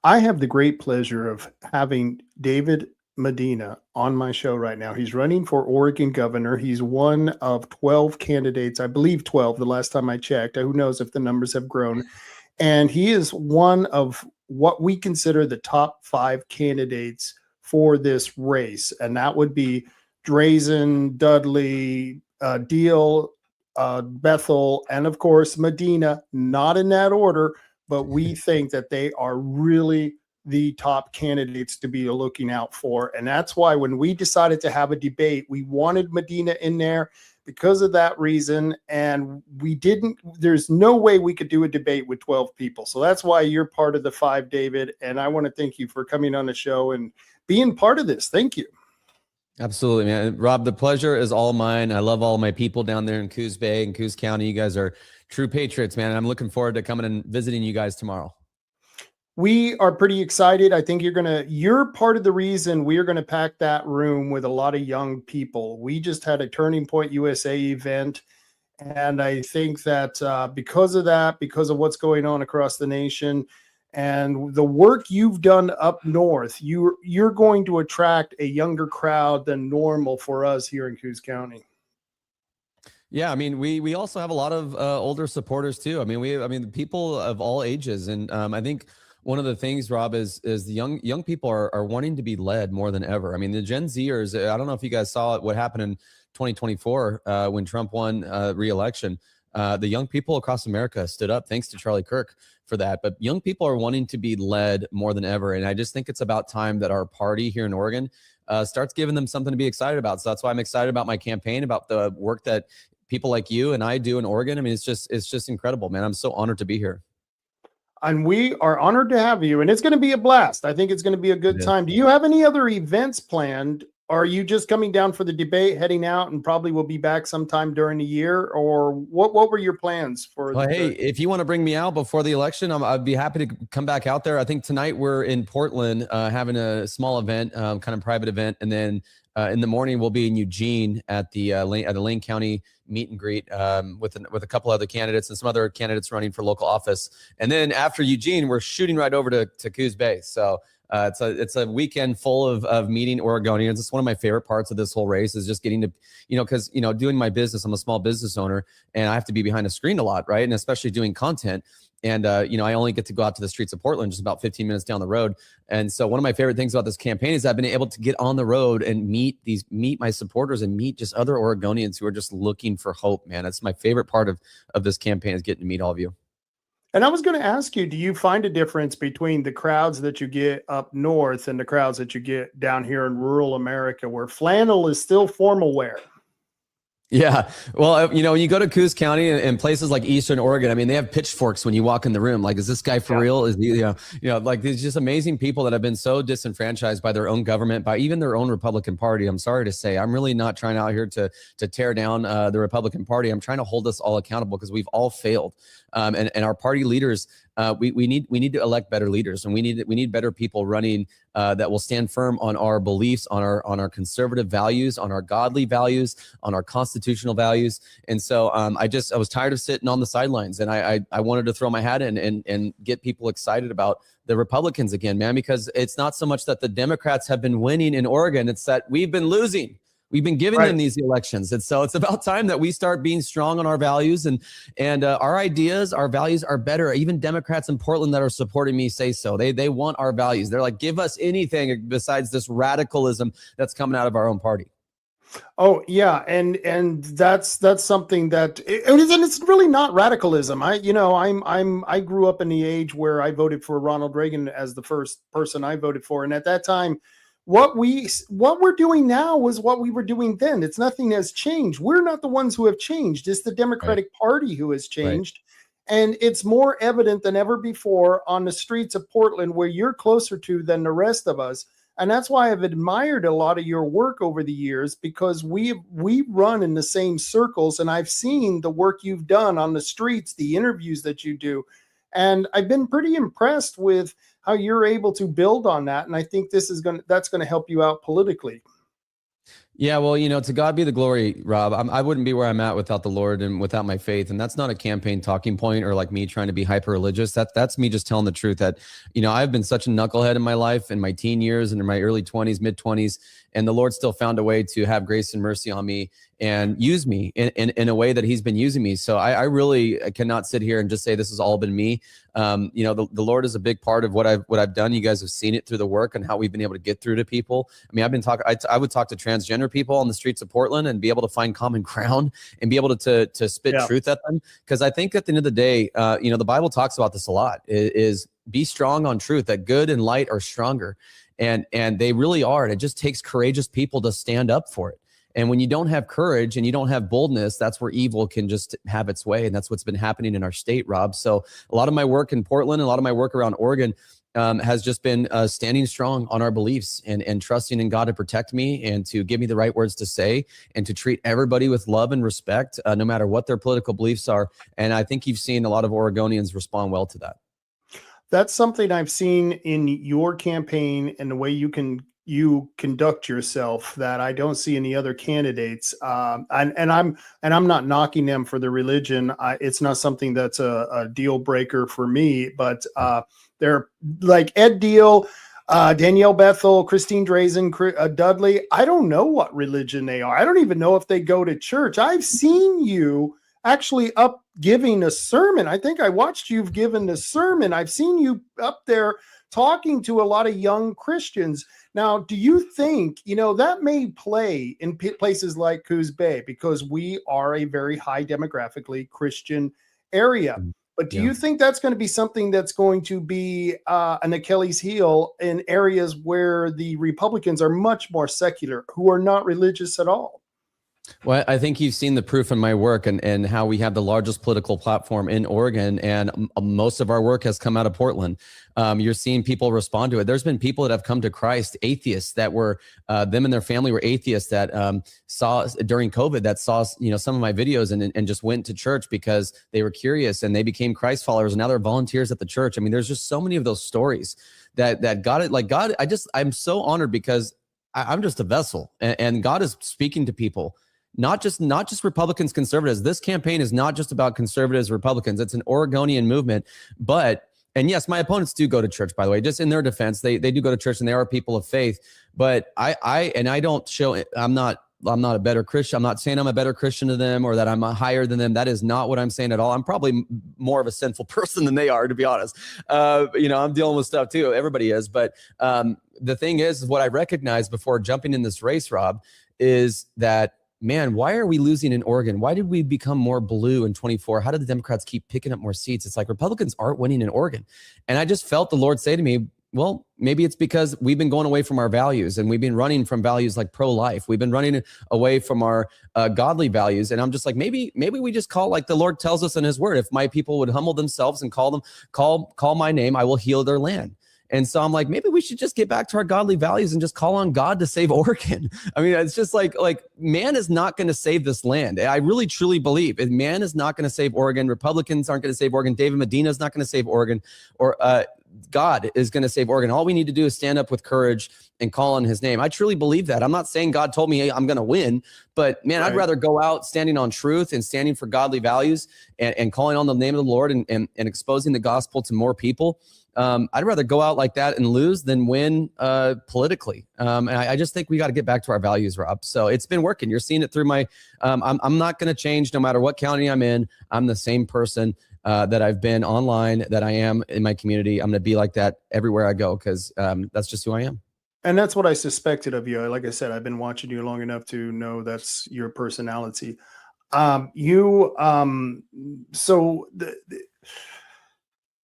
I have the great pleasure of having David Medina on my show right now. He's running for Oregon governor. He's one of 12 candidates, I believe 12 the last time I checked. Who knows if the numbers have grown. And he is one of what we consider the top five candidates for this race. And that would be Drazen, Dudley, Deal, Bethel, and of course, Medina, not in that order, but we think that they are really the top candidates to be looking out for. And that's why when we decided to have a debate, we wanted Medina in there because of that reason. And there's no way we could do a debate with 12 people. So that's why you're part of the five, David. And I want to thank you for coming on the show and being part of this. Thank you. Absolutely, man. Rob, the pleasure is all mine. I love all my people down there in Coos Bay and Coos County. You guys are true patriots, man. And I'm looking forward to coming and visiting you guys tomorrow. We are pretty excited. I think you're part of the reason we are going to pack that room with a lot of young people. We just had a Turning Point USA event. And I think that because of what's going on across the nation and the work you've done up north, you're going to attract a younger crowd than normal for us here in Coos County. Yeah, I mean, we also have a lot of older supporters too. I mean, people of all ages, and I think one of the things, Rob, is the young people are wanting to be led more than ever. I mean, the Gen Zers. I don't know if you guys saw what happened in 2024 when Trump won re-election. The young people across America stood up, thanks to Charlie Kirk for that. But young people are wanting to be led more than ever, and I just think it's about time that our party here in Oregon starts giving them something to be excited about. So that's why I'm excited about my campaign, about the work that people like you and I do in Oregon. I mean, it's just incredible, man. I'm so honored to be here. And we are honored to have you, and it's going to be a blast. I think it's going to be a good time. Do you have any other events planned? Are you just coming down for the debate, heading out, and probably will be back sometime during the year? Or what were your plans for? Well, hey, if you want to bring me out before the election, I'd be happy to come back out there. I think tonight we're in Portland having a small event, kind of private event. And then in the morning, we'll be in Eugene at the Lane County meet and greet with a couple other candidates and some other candidates running for local office. And then after Eugene, we're shooting right over to Coos Bay. So it's a weekend full of meeting Oregonians. It's one of my favorite parts of this whole race is just getting to, because, doing my business, I'm a small business owner and I have to be behind a screen a lot, right? And especially doing content. And, I only get to go out to the streets of Portland, just about 15 minutes down the road. And so one of my favorite things about this campaign is I've been able to get on the road and meet my supporters and meet just other Oregonians who are just looking for hope, man. That's my favorite part of this campaign is getting to meet all of you. And I was going to ask you, do you find a difference between the crowds that you get up north and the crowds that you get down here in rural America where flannel is still formal wear? Yeah. Well, when you go to Coos County and places like Eastern Oregon, I mean, they have pitchforks when you walk in the room. Like, is this guy for real? Is he, like these just amazing people that have been so disenfranchised by their own government, by even their own Republican Party. I'm sorry to say, I'm really not trying out here to tear down the Republican Party. I'm trying to hold us all accountable because we've all failed. And our party leaders, we need to elect better leaders, and we need better people running that will stand firm on our beliefs, on our conservative values, on our godly values, on our constitutional values. And so I was tired of sitting on the sidelines, and I wanted to throw my hat in and get people excited about the Republicans again, man, because it's not so much that the Democrats have been winning in Oregon, it's that we've been losing. We've been giving them these elections. And so it's about time that we start being strong on our values and our ideas, our values are better. Even Democrats in Portland that are supporting me say so. They want our values. They're like, give us anything besides this radicalism that's coming out of our own party. Oh yeah. And that's something that it's really not radicalism. I grew up in the age where I voted for Ronald Reagan as the first person I voted for. And at that time, what we're doing now was what we were doing then. It's nothing has changed. We're not the ones who have changed. It's the Democratic Party who has changed. Right. And it's more evident than ever before on the streets of Portland, where you're closer to than the rest of us. And that's why I've admired a lot of your work over the years, because we run in the same circles, and I've seen the work you've done on the streets, the interviews that you do. And I've been pretty impressed with how you're able to build on that. And I think that's going to help you out politically. Yeah, well, to God be the glory, Rob. I wouldn't be where I'm at without the Lord and without my faith. And that's not a campaign talking point or like me trying to be hyper religious. That's me just telling the truth that, I've been such a knucklehead in my life, in my teen years and in my early 20s, mid 20s. And the Lord still found a way to have grace and mercy on me and use me in a way that he's been using me. So I really cannot sit here and just say this has all been me. The Lord is a big part of what I've done. You guys have seen it through the work and how we've been able to get through to people. I mean, I've been talking, I would talk to transgender people on the streets of Portland and be able to find common ground and be able to spit truth at them. Because I think at the end of the day, the Bible talks about this a lot, is be strong on truth, that good and light are stronger. And they really are. And it just takes courageous people to stand up for it. And when you don't have courage and you don't have boldness, that's where evil can just have its way. And that's what's been happening in our state, Rob. So a lot of my work in Portland, a lot of my work around Oregon has just been standing strong on our beliefs and trusting in God to protect me and to give me the right words to say and to treat everybody with love and respect, no matter what their political beliefs are. And I think you've seen a lot of Oregonians respond well to that. That's something I've seen in your campaign and the way you conduct yourself that I don't see any other candidates. And I'm not knocking them for their religion. It's not something that's a deal breaker for me, but they're like Ed Deal, Danielle Bethel, Christine Drazen, Dudley. I don't know what religion they are. I don't even know if they go to church. I've seen you actually up giving a sermon. I think I watched you've given a sermon. I've seen you up there talking to a lot of young Christians. Now, do you think, that may play in places like Coos Bay because we are a very high demographically Christian area? But do you think that's going to be something that's going to be an Achilles heel in areas where the Republicans are much more secular, who are not religious at all? Well, I think you've seen the proof in my work and how we have the largest political platform in Oregon, and most of our work has come out of Portland. You're seeing people respond to it. There's been people that have come to Christ, atheists that were, them and their family were atheists that saw during COVID, that saw, some of my videos and just went to church because they were curious and they became Christ followers. And now they're volunteers at the church. I mean, there's just so many of those stories that God, I'm so honored because I'm just a vessel and God is speaking to people. Not just Republicans, conservatives. This campaign is not just about conservatives, Republicans. It's an Oregonian movement. And yes, my opponents do go to church, by the way, just in their defense, they do go to church and they are people of faith. But I don't show, I'm not a better Christian. I'm not saying I'm a better Christian than them or that I'm higher than them. That is not what I'm saying at all. I'm probably more of a sinful person than they are, to be honest. I'm dealing with stuff too. Everybody is. But the thing is what I recognized before jumping in this race, Rob, is that, man, why are we losing in Oregon? Why did we become more blue in 24? How did the Democrats keep picking up more seats? It's like Republicans aren't winning in Oregon. And I just felt the Lord say to me, well, maybe it's because we've been going away from our values and we've been running from values like pro-life. We've been running away from our godly values. And I'm just like, maybe we just call like the Lord tells us in his word. If my people would humble themselves and call my name, I will heal their land. And so I'm like, maybe we should just get back to our godly values and just call on God to save Oregon. I mean, it's just like man is not going to save this land. I really, truly believe man is not going to save Oregon. Republicans aren't going to save Oregon. David Medina is not going to save Oregon, or God is going to save Oregon. All we need to do is stand up with courage and call on his name. I truly believe that. I'm not saying God told me, hey, I'm going to win, but man, right. I'd rather go out standing on truth and standing for godly values and calling on the name of the Lord and exposing the gospel to more people. I'd rather go out like that and lose than win politically. And I just think we got to get back to our values, Rob. So it's been working. You're seeing it through my, I'm not going to change no matter what county I'm in. I'm the same person that I've been online, that I am in my community. I'm going to be like that everywhere I go because that's just who I am. And that's what I suspected of you. Like I said, I've been watching you long enough to know that's your personality.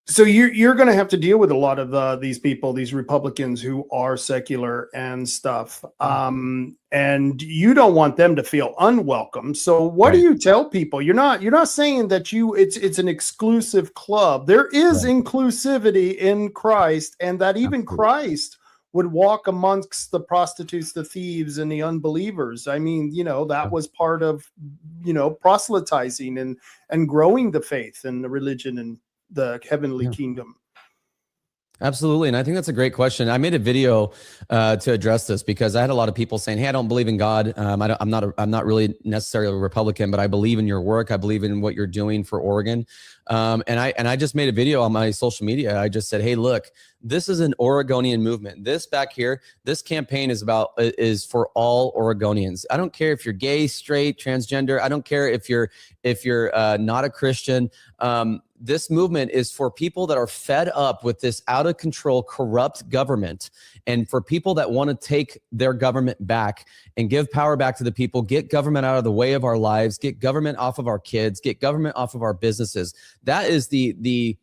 So you're going to have to deal with a lot of these people, these Republicans who are secular and stuff, and you don't want them to feel unwelcome. So what do you tell people? You're not saying that it's an exclusive club. There is inclusivity in Christ, and that even Christ would walk amongst the prostitutes, the thieves, and the unbelievers. I mean, that was part of proselytizing and growing the faith and the religion and the heavenly kingdom. Absolutely. And I think that's a great question. I made a video to address this because I had a lot of people saying, hey, I don't believe in God. I'm not really necessarily a Republican, but I believe in your work. I believe in what you're doing for Oregon. And I just made a video on my social media. I just said, hey, look, this is an Oregonian movement. This back here, this campaign is for all Oregonians. I don't care if you're gay, straight, transgender. I don't care if you're not a Christian. This movement is for people that are fed up with this out of control, corrupt government, and for people that want to take their government back and give power back to the people, get government out of the way of our lives, get government off of our kids, get government off of our businesses. That is the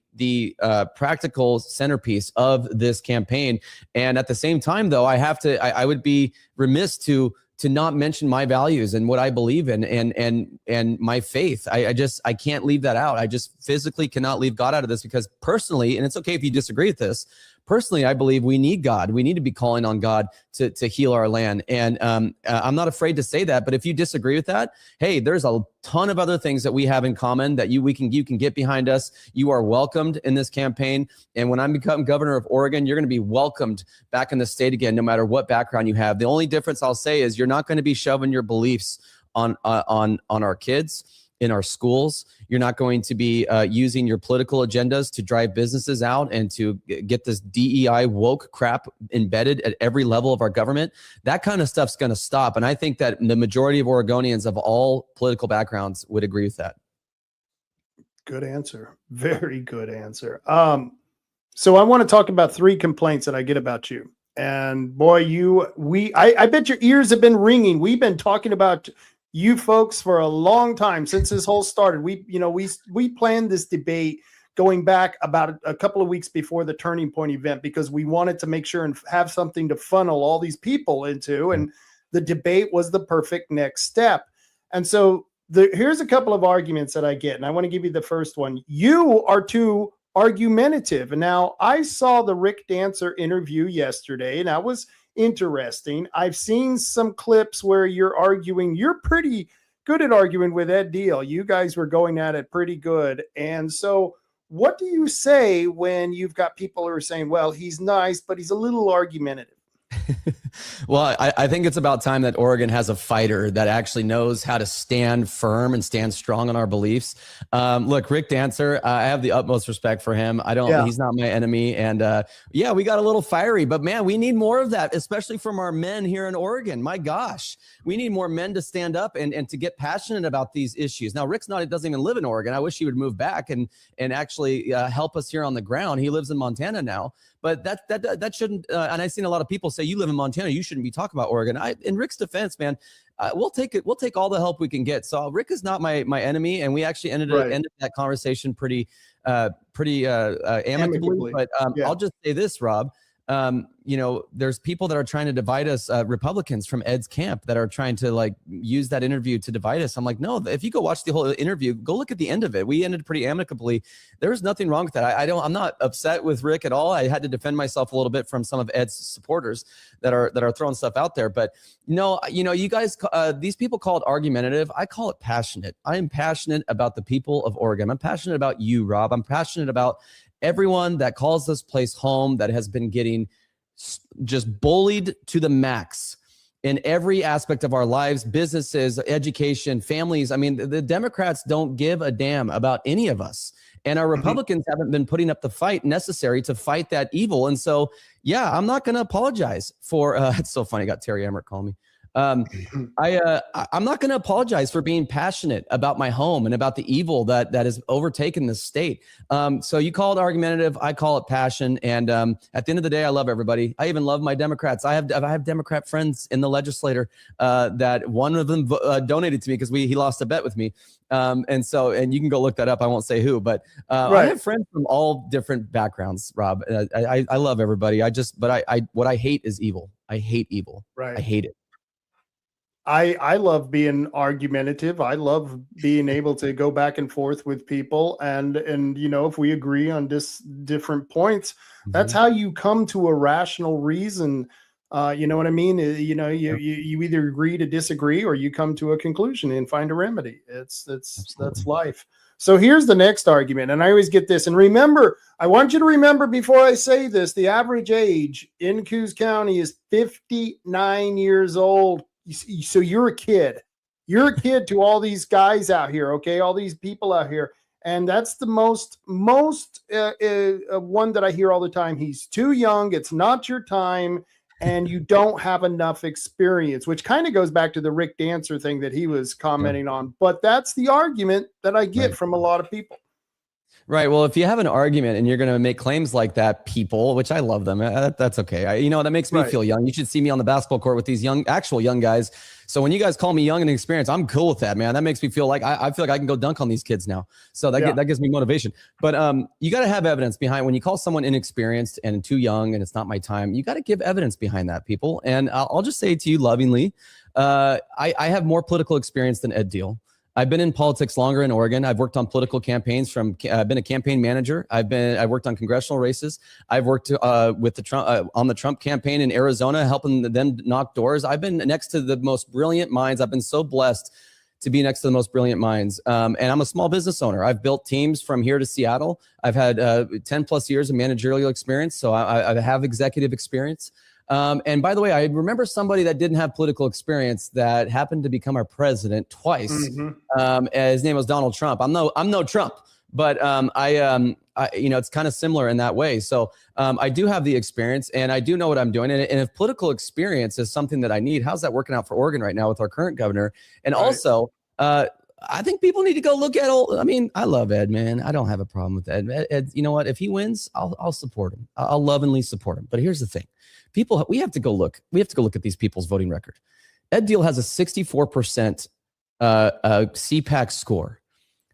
practical centerpiece of this campaign. And at the same time, though, I would be remiss to not mention my values and what I believe in and my faith. I can't leave that out. I just physically cannot leave God out of this because personally, and it's okay if you disagree with this, personally, I believe we need God. We need to be calling on God to heal our land. And I'm not afraid to say that, but if you disagree with that, hey, there's a ton of other things that we have in common that you can get behind us. You are welcomed in this campaign. And when I become governor of Oregon, you're going to be welcomed back in the state again, no matter what background you have. The only difference I'll say is you're not going to be shoving your beliefs on our kids in our schools. You're not going to be using your political agendas to drive businesses out and to get this DEI woke crap embedded at every level of our government. That kind of stuff's going to stop. And I think that the majority of Oregonians of all political backgrounds would agree with that. Good answer. Very good answer. So I want to talk about 3 complaints that I get about you. And boy, I bet your ears have been ringing. We've been talking about you folks for a long time since this whole started. We planned this debate going back about a couple of weeks before the Turning Point event because we wanted to make sure and have something to funnel all these people into, and the debate was the perfect next step. And so here's a couple of arguments that I get, and I want to give you the first one. You are too argumentative. And now I saw the Rick Dancer interview yesterday, and that was interesting. I've seen some clips where you're arguing. You're pretty good at arguing with Ed Deal. You guys were going at it pretty good. And so what do you say when you've got people who are saying, well, he's nice, but he's a little argumentative? Well, I think it's about time that Oregon has a fighter that actually knows how to stand firm and stand strong on our beliefs. Look, Rick Dancer, I have the utmost respect for him. He's not my enemy. And we got a little fiery, but man, we need more of that, especially from our men here in Oregon. My gosh, we need more men to stand up and to get passionate about these issues. Now, Rick's doesn't even live in Oregon. I wish he would move back and actually help us here on the ground. He lives in Montana now. But that shouldn't. And I've seen a lot of people say, "You live in Montana, you shouldn't be talking about Oregon." In Rick's defense, man, we'll take it. We'll take all the help we can get. So Rick is not my enemy, and we actually ended that conversation pretty amicably. But I'll just say this, Rob. There's people that are trying to divide us, Republicans from Ed's camp that are trying to use that interview to divide us. I'm like, no, if you go watch the whole interview, go look at the end of it. We ended pretty amicably. There's nothing wrong with that. I'm not upset with Rick at all. I had to defend myself a little bit from some of Ed's supporters that are throwing stuff out there. But you guys, these people call it argumentative. I call it passionate. I am passionate about the people of Oregon. I'm passionate about you, Rob. I'm passionate about everyone that calls this place home, that has been getting just bullied to the max in every aspect of our lives, businesses, education, families. I mean, the Democrats don't give a damn about any of us. And our Republicans haven't been putting up the fight necessary to fight that evil. And so, I'm not going to apologize for, it's so funny. I got Terry Emmerich calling me. I'm not going to apologize for being passionate about my home and about the evil that has overtaken the state. So you call it argumentative, I call it passion. And at the end of the day, I love everybody. I even love my Democrats. I have Democrat friends in the legislature that one of them donated to me because he lost a bet with me. And you can go look that up. I won't say who, but I have friends from all different backgrounds, Rob. I love everybody. What I hate is evil. I hate evil. Right. I hate it. I love being argumentative. I love being able to go back and forth with people. And if we agree on different points, that's how you come to a rational reason. You know what I mean? You either agree to disagree or you come to a conclusion and find a remedy. That's life. So here's the next argument, and I always get this. And remember, I want you to remember before I say this, the average age in Coos County is 59 years old. So you're a kid. You're a kid to all these guys out here, okay? All these people out here. And that's the most one that I hear all the time. He's too young. It's not your time. And you don't have enough experience, which kind of goes back to the Rick Dancer thing that he was commenting on. But that's the argument that I get from a lot of people. Right. Well, if you have an argument and you're going to make claims like that, people, which I love them, that's okay. That makes me feel young. You should see me on the basketball court with these actual young guys. So when you guys call me young and experienced, I'm cool with that, man. That makes me feel like I feel like I can go dunk on these kids now. So that gives me motivation. But you got to have evidence behind when you call someone inexperienced and too young and it's not my time. You got to give evidence behind that, people. And I'll just say to you lovingly, I have more political experience than Ed Deal. I've been in politics longer in Oregon. I've worked on political campaigns. I've been a campaign manager. I worked on congressional races. I've worked with the Trump on the Trump campaign in Arizona, helping them knock doors. I've been next to the most brilliant minds. I've been so blessed to be next to the most brilliant minds. And I'm a small business owner. I've built teams from here to Seattle. I've had 10 plus years of managerial experience. So I have executive experience. And by the way, I remember somebody that didn't have political experience that happened to become our president twice. His name was Donald Trump. I'm no Trump, but it's kind of similar in that way. So I do have the experience and I do know what I'm doing. And if political experience is something that I need, how's that working out for Oregon right now with our current governor? And also, I think people need to go look at I love Ed, man. I don't have a problem with Ed. Ed, you know what? If he wins, I'll support him. I'll lovingly support him. But here's the thing. We have to go look at these people's voting record. Ed Deal has a 64% CPAC score.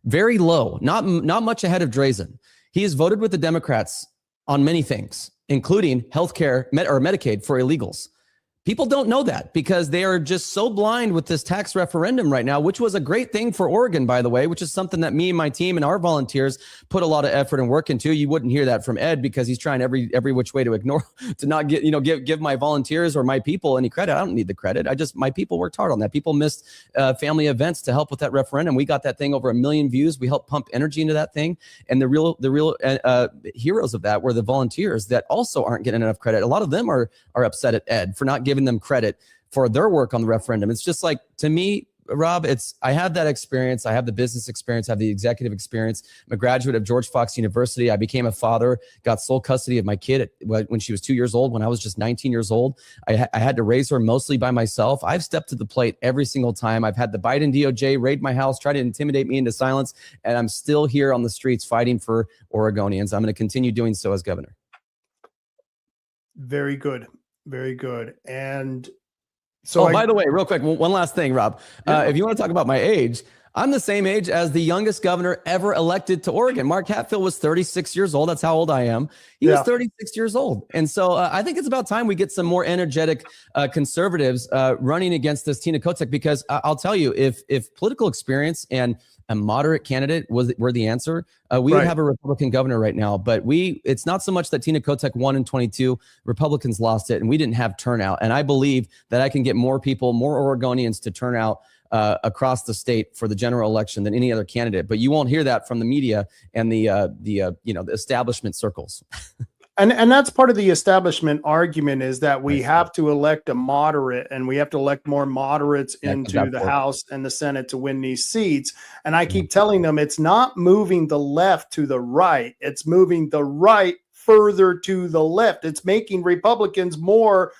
Very low, not much ahead of Drazen. He has voted with the Democrats on many things, including healthcare or Medicaid for illegals. People don't know that because they are just so blind with this tax referendum right now, which was a great thing for Oregon, by the way, which is something that me and my team and our volunteers put a lot of effort and work into. You wouldn't hear that from Ed because he's trying every which way to ignore, to not give my volunteers or my people any credit. I don't need the credit. my people worked hard on that. People missed family events to help with that referendum. We got that thing over 1 million views. We helped pump energy into that thing. And the real heroes of that were the volunteers that also aren't getting enough credit. A lot of them are upset at Ed for not giving them credit for their work on the referendum. It's just like, to me, Rob, I have that experience. I have the business experience. I have the executive experience. I'm a graduate of George Fox University. I became a father, got sole custody of my kid when she was 2 years old, when I was just 19 years old. I had to raise her mostly by myself. I've stepped to the plate every single time. I've had the Biden DOJ raid my house, try to intimidate me into silence, and I'm still here on the streets fighting for Oregonians. I'm going to continue doing so as governor. Very good. Very good. And so, by the way, real quick, one last thing, Rob. If you want to talk about my age, I'm the same age as the youngest governor ever elected to Oregon. Mark Hatfield was 36 years old. That's how old I am. He was 36 years old. And so I think it's about time we get some more energetic conservatives running against this Tina Kotek, because I'll tell you, if political experience and a moderate candidate were the answer, we would have a Republican governor right now. But it's not so much that Tina Kotek won in 22. Republicans lost it, and we didn't have turnout. And I believe that I can get more people, more Oregonians to turn out across the state for the general election than any other candidate. But you won't hear that from the media and the establishment circles. And that's part of the establishment argument, is that we have to elect a moderate, and we have to elect more moderates into the House and the Senate to win these seats. And I keep telling them it's not moving the left to the right. It's moving the right further to the left. It's making Republicans more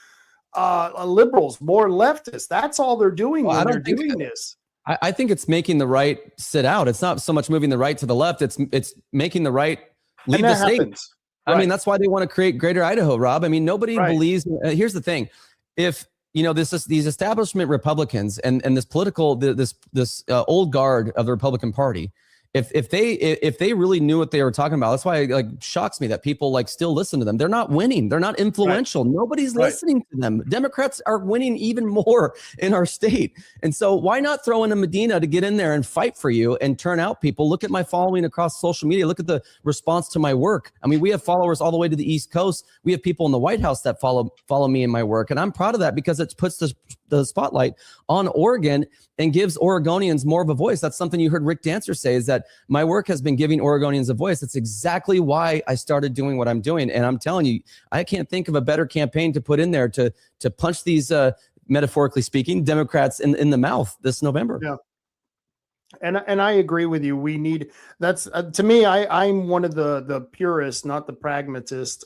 liberals, more leftists. That's all they're doing when they're doing this. I think it's making the right sit out. It's not so much moving the right to the left. It's making the right leave the state. Happens. I mean, that's why they want to create Greater Idaho, Rob. I mean, nobody believes. Here's the thing: if these establishment Republicans and this political this old guard of the Republican Party, if they really knew what they were talking about, that's why it shocks me that people still listen to them. They're not winning. They're not influential. Nobody's listening to them. Democrats are winning even more in our state. And so why not throw in a Medina to get in there and fight for you and turn out people? Look at my following across social media. Look at the response to my work. I mean, we have followers all the way to the East Coast. We have people in the White House that follow me in my work. And I'm proud of that, because it puts the the spotlight on Oregon and gives Oregonians more of a voice. That's something you heard Rick Dancer say, is that my work has been giving Oregonians a voice. That's exactly why I started doing what I'm doing. And I'm telling you, I can't think of a better campaign to put in there to punch these, metaphorically speaking, Democrats in the mouth this November. Yeah. And I agree with you. We need, that's to me, I'm one of the purists, not the pragmatist.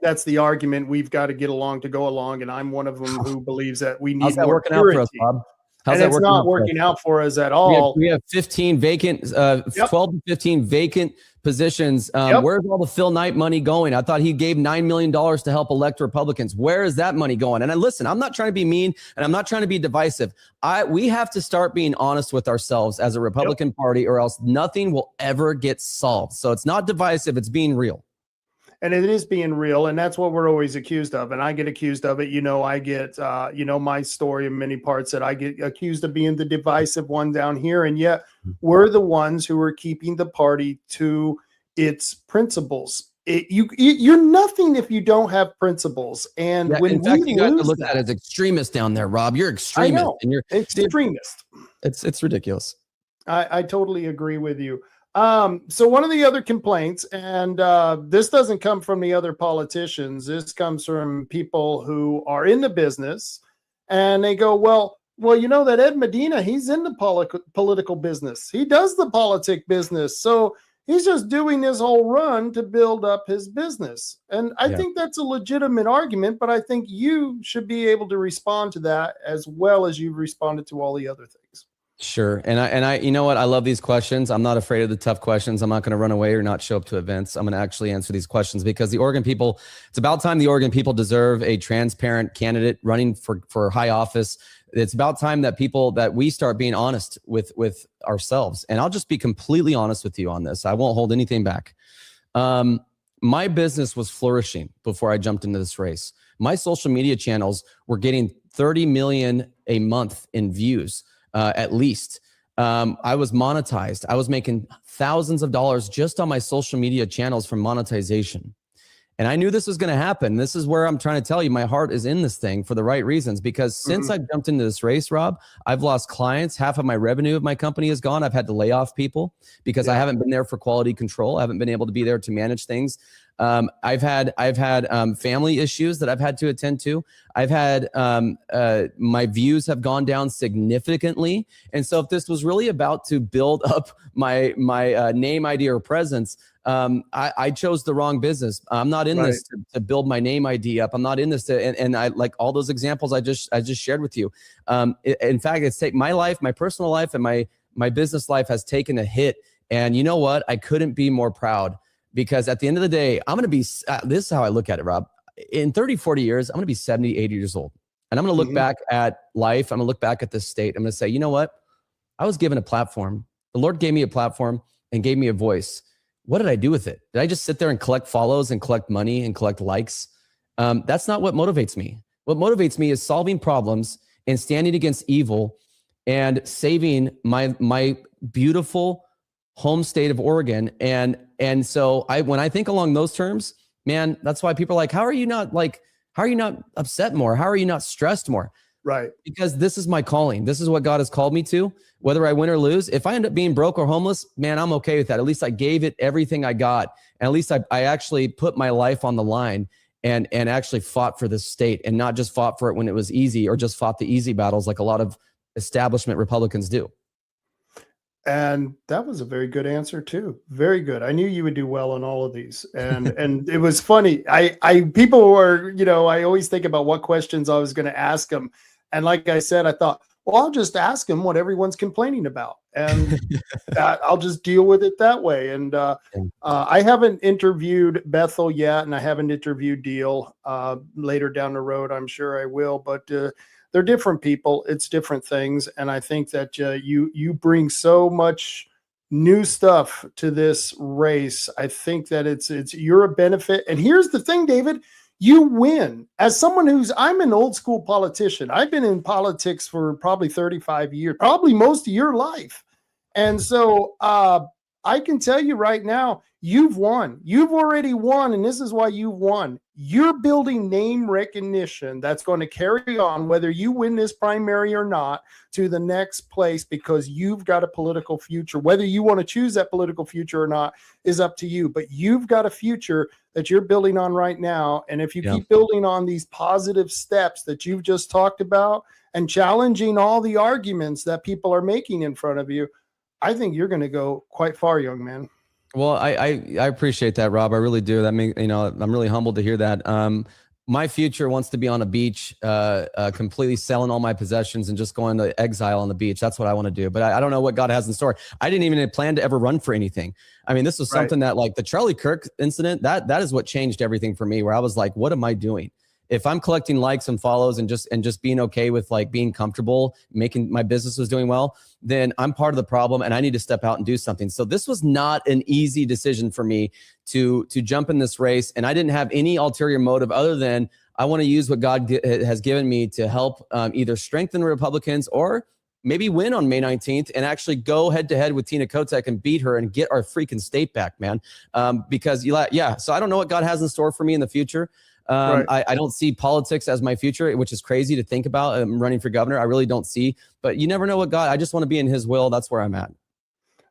That's the argument. We've got to get along to go along. And I'm one of them who believes that we need more working purity. out for us, Bob? And it's not working out for us at all. We have 15 vacant, 12 to 15 vacant positions. Where's all the Phil Knight money going? I thought he gave $9 million to help elect Republicans. Where is that money going? And listen, I'm not trying to be mean and I'm not trying to be divisive. We have to start being honest with ourselves as a Republican Party, or else nothing will ever get solved. So it's not divisive, it's being real. And it is being real. And that's what we're always accused of. And I get accused of it. I get, my story in many parts, that I get accused of being the divisive one down here. And yet we're the ones who are keeping the party to its principles. You're nothing if you don't have principles. And when in fact, you guys are looked at as extremists down there, Rob. You're extremist. I know. And you're extremist. It's ridiculous. I totally agree with you. So one of the other complaints, and this doesn't come from the other politicians, this comes from people who are in the business, and they go, well, that Ed Medina, he's in the political business. He does the politic business. So he's just doing this whole run to build up his business. And I think that's a legitimate argument, but I think you should be able to respond to that as well as you've responded to all the other things. Sure. And I, you know what? I love these questions. I'm not afraid of the tough questions. I'm not going to run away or not show up to events. I'm going to actually answer these questions, because the Oregon people, it's about time the Oregon people deserve a transparent candidate running for high office. It's about time that we start being honest with ourselves. And I'll just be completely honest with you on this. I won't hold anything back. My business was flourishing before I jumped into this race. My social media channels were getting 30 million a month in views. At least. I was monetized. I was making thousands of dollars just on my social media channels from monetization. And I knew this was going to happen. This is where I'm trying to tell you, my heart is in this thing for the right reasons, because since I jumped into this race, Rob, I've lost clients. Half of my revenue of my company is gone. I've had to lay off people because I haven't been there for quality control. I haven't been able to be there to manage things. I've had family issues that I've had to attend to. I've had my views have gone down significantly. And so if this was really about to build up my name, ID, or presence, I chose the wrong business. I'm not in this to build my name ID up. I'm not in this to, and I like all those examples I just shared with you. In fact, it's my life, my personal life, and my business life has taken a hit. And you know what? I couldn't be more proud. Because at the end of the day, I'm going to be, this is how I look at it, Rob. In 30, 40 years, I'm going to be 70, 80 years old. And I'm going to look back at life. I'm going to look back at this state. I'm going to say, you know what? I was given a platform. The Lord gave me a platform and gave me a voice. What did I do with it? Did I just sit there and collect follows and collect money and collect likes? That's not what motivates me. What motivates me is solving problems and standing against evil and saving my beautiful home state of Oregon. And so when I think along those terms, man, that's why people are like, how are you not upset more? How are you not stressed more? Right. Because this is my calling. This is what God has called me to, whether I win or lose. If I end up being broke or homeless, man, I'm okay with that. At least I gave it everything I got. And at least I actually put my life on the line and actually fought for this state, and not just fought for it when it was easy, or just fought the easy battles like a lot of establishment Republicans do. And that was a very good answer too. Very good. I knew you would do well on all of these. And it was funny. People were, I always think about what questions I was going to ask them. And like I said, I thought, well, I'll just ask them what everyone's complaining about, and I'll just deal with it that way. And I haven't interviewed Bethel yet, and I haven't interviewed Deal. Later down the road, I'm sure I will, but they're different people. It's different things. And I think that you bring so much new stuff to this race. I think that you're a benefit. And here's the thing, David, you win. As someone I'm an old school politician. I've been in politics for probably 35 years, probably most of your life. And so I can tell you right now, you've won. You've already won, and this is why you've won. You're building name recognition that's going to carry on, whether you win this primary or not, to the next place, because you've got a political future. Whether you want to choose that political future or not is up to you, but you've got a future that you're building on right now. And if you keep building on these positive steps that you've just talked about and challenging all the arguments that people are making in front of you, I think you're going to go quite far, young man. Well, I appreciate that, Rob. I really do. That means, I'm really humbled to hear that. My future wants to be on a beach, completely selling all my possessions and just going to exile on the beach. That's what I want to do. But I don't know what God has in store. I didn't even plan to ever run for anything. I mean, this was something that, like the Charlie Kirk incident, that is what changed everything for me, where I was like, what am I doing? If I'm collecting likes and follows and just being okay with like being comfortable, making my business was doing well, then I'm part of the problem and I need to step out and do something. So this was not an easy decision for me to jump in this race. And I didn't have any ulterior motive other than I want to use what God has given me to help either strengthen Republicans or maybe win on May 19th and actually go head to head with Tina Kotek and beat her and get our freaking state back, man. Because so I don't know what God has in store for me in the future. I don't see politics as my future, which is crazy to think about. I'm running for governor. I really don't see, but you never know what God, I just want to be in his will. That's where I'm at.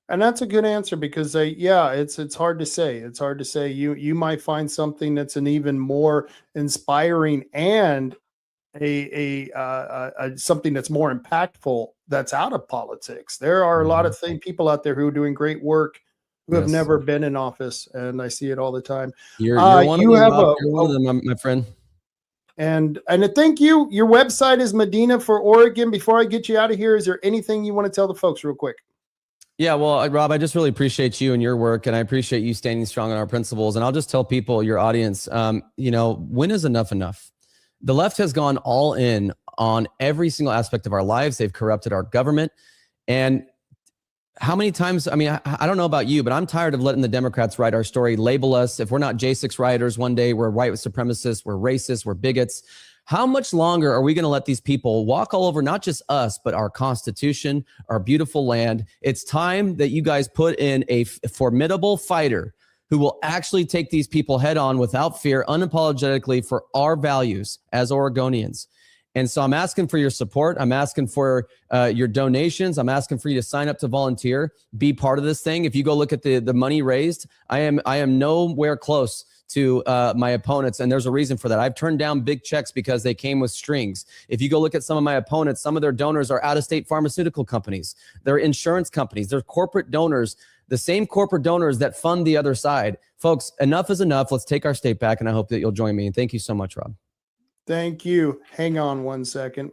And that's a good answer, because it's hard to say. It's hard to say. You might find something that's an even more inspiring and something that's more impactful that's out of politics. There are a lot of people out there who are doing great work who have never been in office, and I see it all the time. You're one of them, my friend. And thank you. Your website is Medina for Oregon. Before I get you out of here, is there anything you want to tell the folks real quick? Yeah, well, Rob, I just really appreciate you and your work, and I appreciate you standing strong on our principles. And I'll just tell people, your audience, when is enough enough? The left has gone all in on every single aspect of our lives. They've corrupted our government. And how many times, I mean, I don't know about you, but I'm tired of letting the Democrats write our story, label us. If we're not J6 rioters one day, we're white supremacists, we're racists, we're bigots. How much longer are we going to let these people walk all over, not just us, but our Constitution, our beautiful land? It's time that you guys put in a formidable fighter who will actually take these people head on without fear, unapologetically, for our values as Oregonians. And so I'm asking for your support. I'm asking for your donations. I'm asking for you to sign up to volunteer, be part of this thing. If you go look at the money raised, I am nowhere close to my opponents. And there's a reason for that. I've turned down big checks because they came with strings. If you go look at some of my opponents, some of their donors are out-of-state pharmaceutical companies. They're insurance companies. They're corporate donors, the same corporate donors that fund the other side. Folks, enough is enough. Let's take our state back. And I hope that you'll join me. And thank you so much, Rob. Thank you. Hang on one second.